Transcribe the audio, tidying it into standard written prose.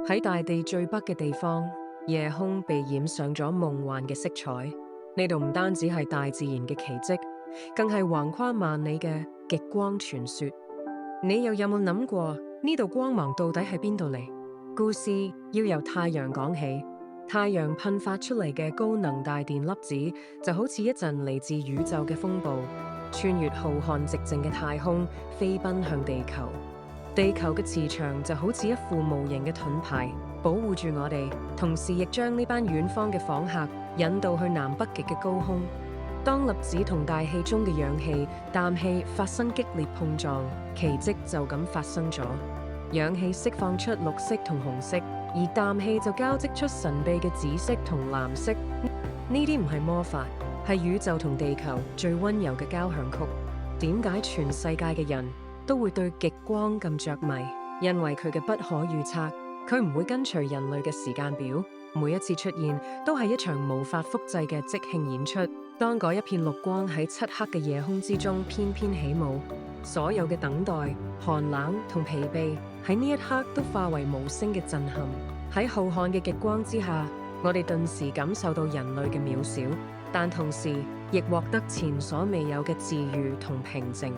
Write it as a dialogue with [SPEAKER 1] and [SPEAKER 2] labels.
[SPEAKER 1] 喺大地最北嘅地方，夜空被染上咗夢幻嘅色彩。呢度唔單止係大自然嘅奇蹟，更係橫跨萬里嘅極光傳說。你又有冇諗過呢度光芒到底喺邊度嚟？故事要由太陽講起。太陽噴發出嚟嘅高能大電粒子，就好似一陣嚟自宇宙嘅風暴，穿越浩瀚寂靜嘅太空，飛奔向地球。地球嘅磁場就好似一副無形嘅盾牌，保護住我哋，同時亦將呢班遠方嘅訪客引導去南北極嘅高空。當粒子同大氣中嘅氧氣、氮氣發生激烈碰撞，奇蹟就咁發生咗。氧氣釋放出綠色同紅色，而氮氣就交織出神秘嘅紫色同藍色。呢啲唔係魔法，係宇宙同地球最溫柔嘅交響曲。點解全世界嘅人都會對極光咁着迷？因為佢嘅不可預測，佢唔會跟隨人類嘅時間表，每一次出現都係一場無法複製嘅即興演出。當嗰一片綠光喺漆黑嘅夜空之中翩翩起舞，所有嘅等待、寒冷同疲憊喺呢一刻都化為無聲嘅震撼。喺浩瀚嘅極光之下，我哋頓時感受到人類嘅渺小，但同時亦獲得前所未有嘅治癒同平靜。